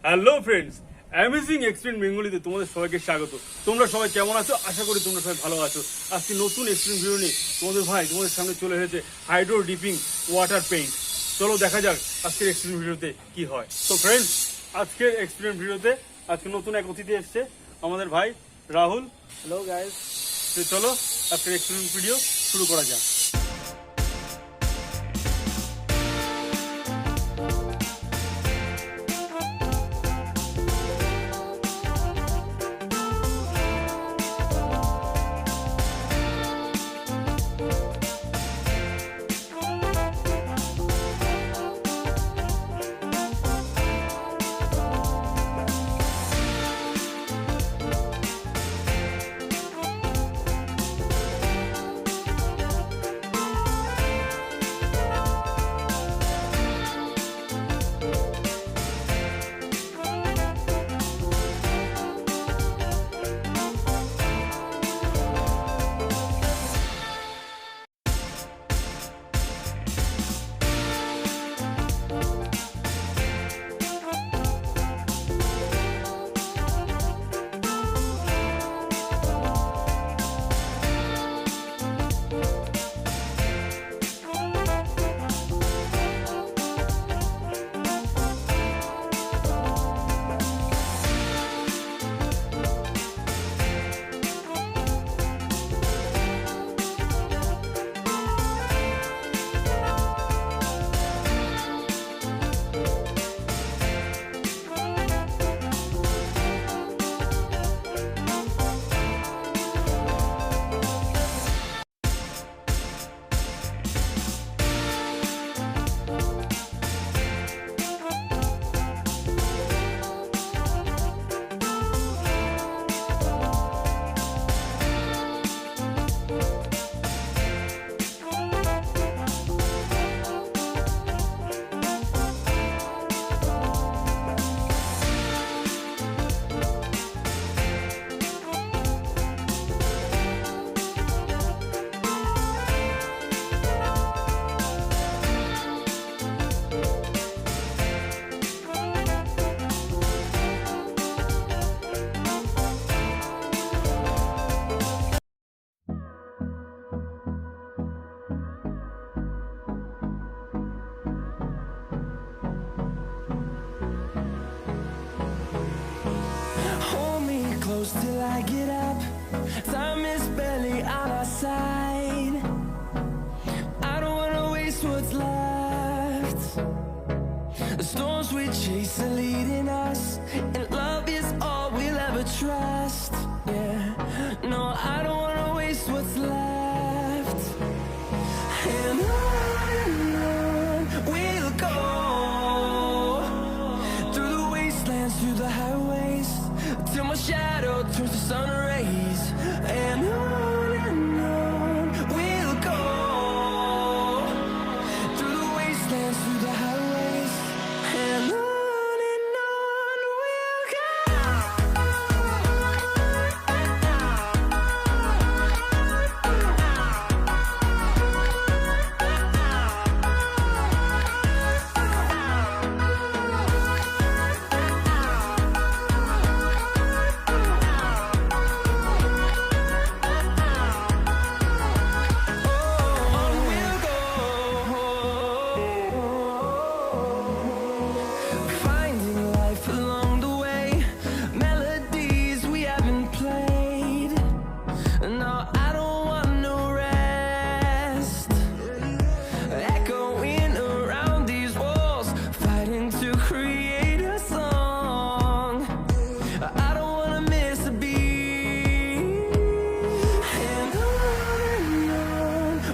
Hello friends, amazing explain বেঙ্গলিতে তোমাদের সবাইকে স্বাগত। তোমরা সবাই কেমন আছো? আশা করি তোমরা সবাই ভালো আছো। আজকে নতুন এক্সপ্লেন ভিডিও নিয়ে তোমাদের সামনে চলে এসেছে হাইড্রো ডিপিং ওয়াটার পেইন্ট। চলো দেখা যাক আজকের এক্সপ্লেন ভিডিওতে কি হয়। তো ফ্রেন্ডস, আজকের এক্সপ্লেন ভিডিওতে আজকে নতুন এক অতিথি এসছে, আমাদের ভাই রাহুল। হ্যালো গাইস, তো চলো আজকের এক্সপ্লেন ভিডিও শুরু করা যাক। Till I get up, time is barely on our side. I don't wanna waste what's left. The storms we chase are leading us, and love is all we'll ever trust. Yeah, no, I don't wanna waste what's left. And on we'll go, through the wastelands, through the highways, till my shadow turns to sun rays. And on we'll go, through the wastelands, through the highways. And on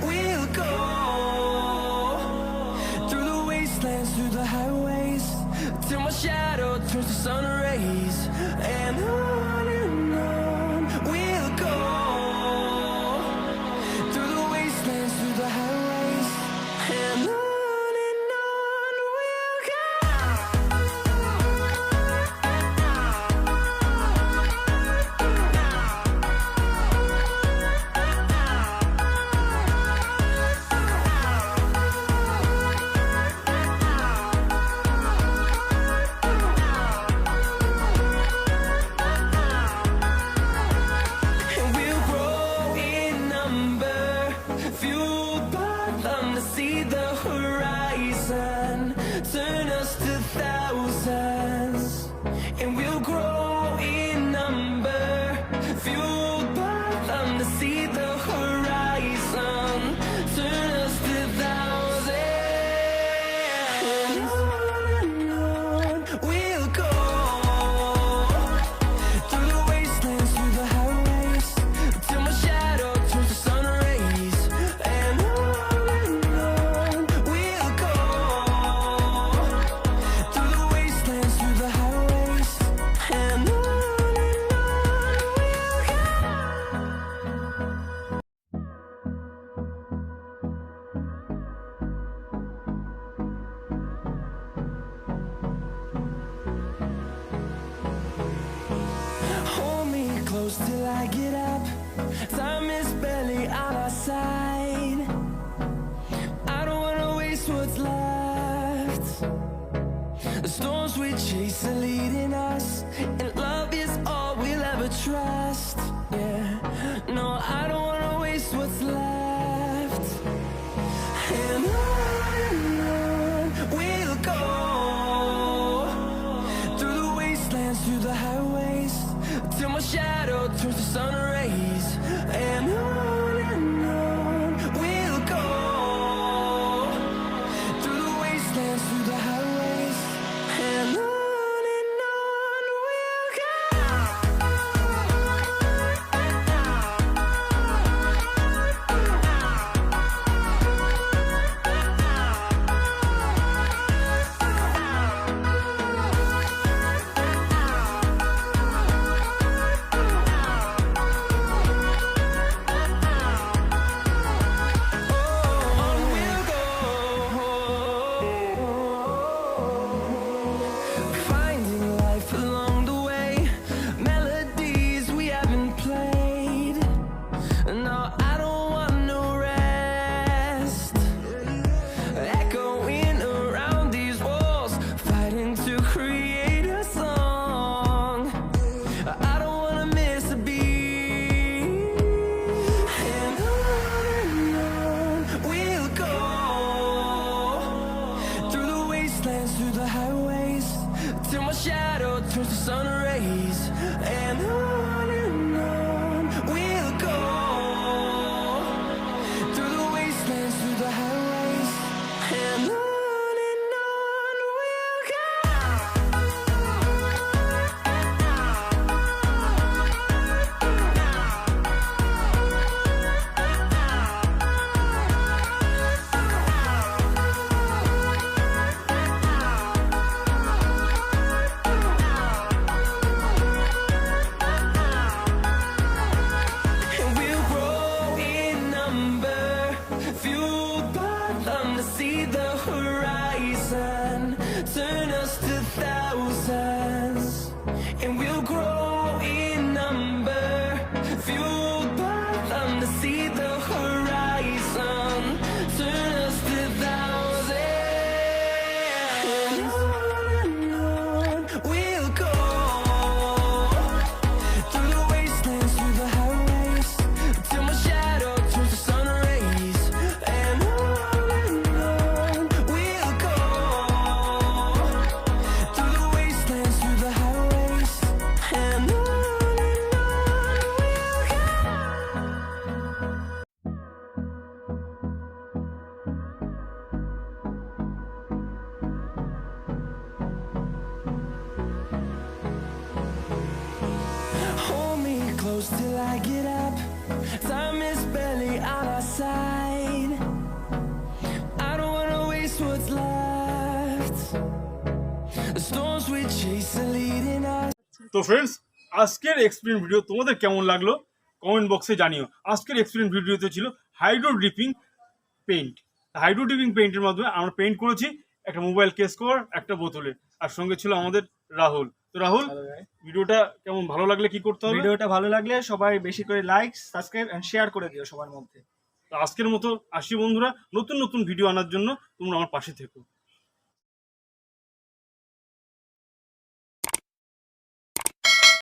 we'll go. Through the highways, till my shadow turns to sun rays. And on we'll go, through the wastelands, through the highways. And on we'll go. close till I get up. Time is barely on our side. I don't wanna waste what's left. The storms we chase are leading us, and love is all we'll ever trust. Yeah, no, I don't wanna waste what's left. And on we'll go, through the wastelands, through the highways, till my shadow turns to sun rays. And on we'll go, through the wastelands, through the highways, and on we'll go. On we'll go, finding life along the way, melodies we haven't played. No, I don't want no rest, echoing around these walls, fighting to create a song. I don't wanna miss a beat. And on we'll go, through the wastelands, through the highways, till my shadow turns to sun rays. And on we'll go, through the wastelands, through the highways, and on we'll go. And we'll grow in number, fueled by them to see the horizon, turn us to thousands. And we'll grow in number, fueled by them to see the horizon, turn us to thousands. And on we'll go, through the wastelands, through the highways, till my shadow turns to sun rays. And on we'll go, through the wastelands, through the highways, and on we'll go. Hold me close till I get up. Time is barely on our side. I don't wanna waste what's left. The storms we chase are leading us. তো friends, আজকের experience video তোমাদের কেমন লাগলো comment বক্সে জানিও। আজকের experience ভিডিওতে ছিল hydro dripping paint. Hydro dripping পেইন্টের মাধ্যমে আমরা পেইন্ট করেছি একটা মোবাইল কেস কভার, একটা বোতলে, আর সঙ্গে ছিল আমাদের রাহুল। তো রাহুল, ভিডিওটা কেমন, ভালো লাগলে কি করতে হবে? ভিডিওটা ভালো লাগলে সবাই বেশি করে লাইক, সাবস্ক্রাইব এন্ড শেয়ার করে দিও সবার মধ্যে। তো আজকের মতো আসি বন্ধুরা, নতুন নতুন ভিডিও আনার জন্য তোমরা আমার পাশে থেকো।